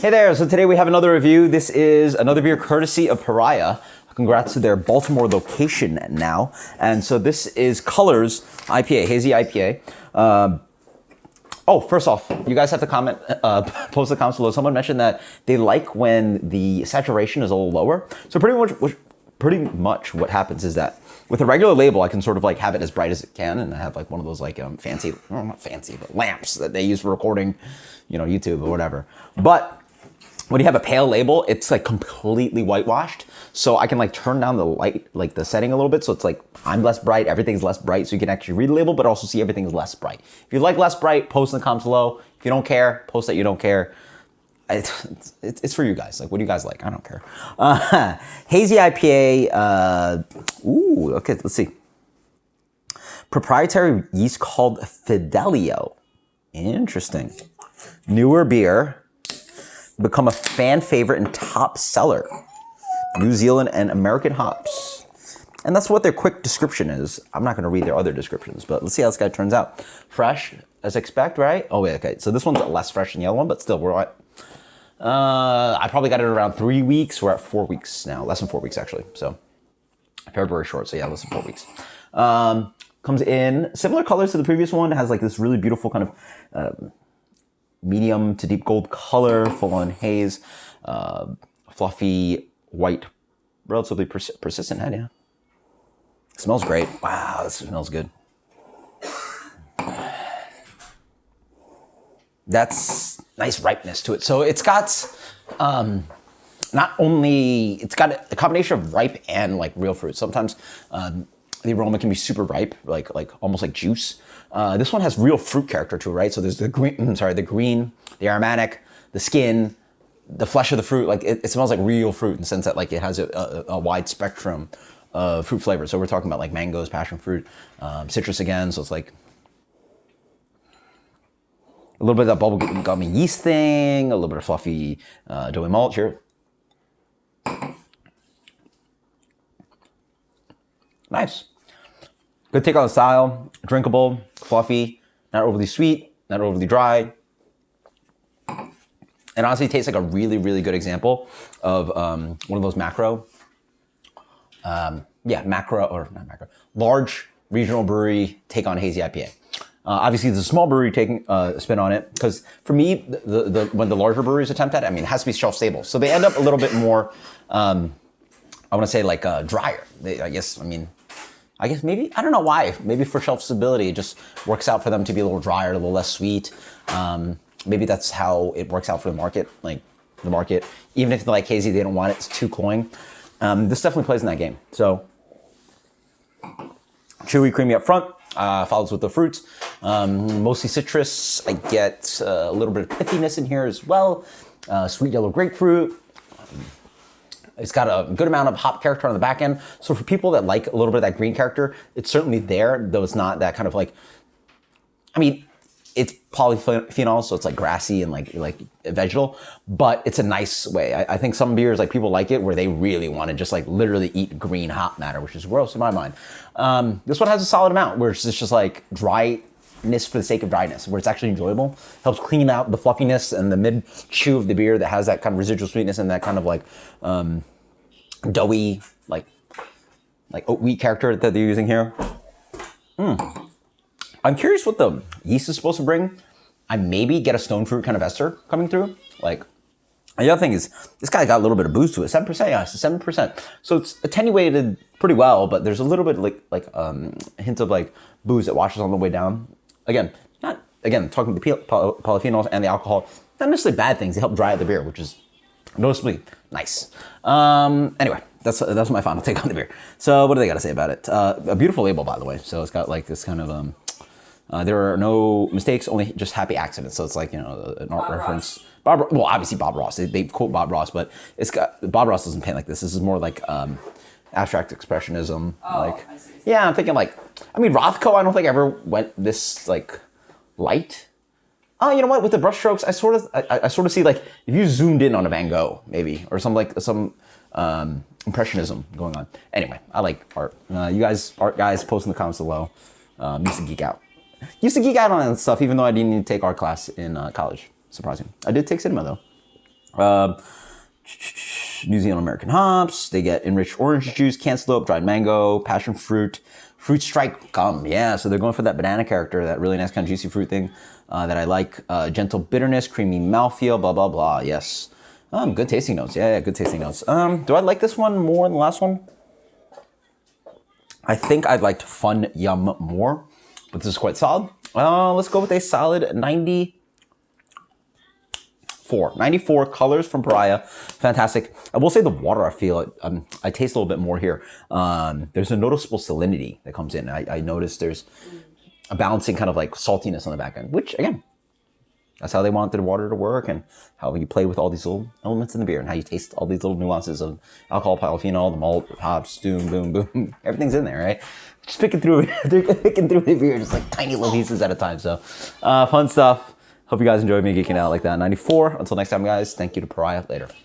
Hey there, so today we have another review. This is another beer courtesy of Pariah. Congrats to their Baltimore location now. And so this is Colors IPA, hazy IPA. First off, you guys have to comment, post the comments below. Someone mentioned that they like when the saturation is a little lower. So pretty much what happens is that with a regular label, I can sort of like have it as bright as it can, and I have like one of those like fancy, well, not fancy, but lamps that they use for recording, you know, YouTube or whatever. But when you have a pale label, it's like completely whitewashed. So I can like turn down the light, like the setting a little bit. So it's like I'm less bright, everyth's less bright. So you can actually read the label, but also see everything's less bright. If you like less bright, post in the comments below. If you don't care, post that you don't care. It's for you guys. Like, what do you guys like? I don't care. Hazy IPA. Okay, let's see. Proprietary yeast called Fidelio. Interesting. Newer beer. Become a fan favorite and top seller. New Zealand and American hops. And that's what their quick description is. I'm not going to read their other descriptions, but let's see how this guy turns out. Fresh, as expect, right? Oh, wait, okay. So this one's less fresh than the other one, but still, we're at, I probably got it around 3 weeks. We're at 4 weeks now. Less than 4 weeks, actually. So February short, so yeah, less than 4 weeks. Comes in similar colors to the previous one. It has like this really beautiful kind of medium to deep gold color, full-on haze, fluffy white, relatively persistent head, yeah. Smells great. Wow, this smells good. That's nice ripeness to it. So it's got not only, it's got a combination of ripe and like real fruit. Sometimes the aroma can be super ripe, like almost like juice. This one has real fruit character to it, right? So there's the green, the aromatic, the skin, the flesh of the fruit. Like it smells like real fruit in the sense that like it has a wide spectrum of fruit flavors. So we're talking about like mangoes, passion fruit, citrus again. So it's like a little bit of that bubblegummy yeast thing, a little bit of fluffy doughy malt here. Nice. Good take on the style, drinkable, fluffy, not overly sweet, not overly dry. And honestly, tastes like a really, really good example of one of those large regional brewery take on hazy IPA. Obviously, there's a small brewery taking a spin on it because for me, when the larger breweries attempt that, I mean, it has to be shelf stable. So they end up a little bit more, I want to say like drier. I guess maybe, I don't know why. Maybe for shelf stability, it just works out for them to be a little drier, a little less sweet. Maybe that's how it works out for the market. Like the market, even if they like hazy, they don't want it. It's too cloying. This definitely plays in that game. So chewy, creamy up front, follows with the fruits. Mostly citrus. I get a little bit of pithiness in here as well. Sweet yellow grapefruit. It's got a good amount of hop character on the back end. So for people that like a little bit of that green character, it's certainly there, though it's not that kind of like, I mean, it's polyphenol, so it's like grassy and like vegetal, but it's a nice way. I think some beers, like people like it where they really want to just like literally eat green hop matter, which is gross in my mind. This one has a solid amount where it's just like dryness for the sake of dryness, where it's actually enjoyable. Helps clean out the fluffiness and the mid chew of the beer that has that kind of residual sweetness and that kind of like doughy, like oat wheat character that they're using here. I'm curious what the yeast is supposed to bring. I maybe get a stone fruit kind of ester coming through. Like, the other thing is, this guy got a little bit of booze to it. 7%, yeah, it's 7%. So it's attenuated pretty well, but there's a little bit like hints of like booze that washes on the way down. Again, talking the polyphenols and the alcohol, not necessarily bad things. They help dry out the beer, which is noticeably nice. Anyway, that's my final take on the beer. So what do they got to say about it? A beautiful label, by the way. So it's got like this kind of there are no mistakes, only just happy accidents. So it's like, you know, an art reference. Well, obviously Bob Ross. They quote Bob Ross, but it's got Bob Ross doesn't paint like this. This is more like abstract expressionism. Yeah, I'm thinking like, I mean, Rothko, I don't think ever went this like light. Oh, you know what? With the brush strokes, I sort of see like if you zoomed in on a Van Gogh maybe, or some impressionism going on. Anyway, I like art. You guys, art guys, post in the comments below. Used to geek out. Used to geek out on that stuff, even though I didn't even take art class in college. Surprising. I did take cinema though. Um, New Zealand American hops. They get enriched orange juice, cantaloupe, dried mango, passion fruit, fruit strike gum. Yeah, so they're going for that banana character, that really nice kind of juicy fruit thing that I like. Gentle bitterness, creamy mouthfeel, blah, blah, blah. Yes. Good tasting notes. Yeah, good tasting notes. Do I like this one more than the last one? I think I'd liked Fun Yum more, but this is quite solid. Let's go with a solid 94. 94 colors from Pariah. Fantastic. I will say the water, I feel, I taste a little bit more here. There's a noticeable salinity that comes in. I noticed there's a balancing kind of like saltiness on the back end, which again, that's how they wanted the water to work, and how you play with all these little elements in the beer, and how you taste all these little nuances of alcohol, polyphenol, the malt, hops, boom, boom, boom. Everything's in there, right? Just picking through, they're picking through the beer, just like tiny little pieces at a time. So, fun stuff. Hope you guys enjoyed me geeking out like that. 94. Until next time, guys. Thank you to Pariah. Later.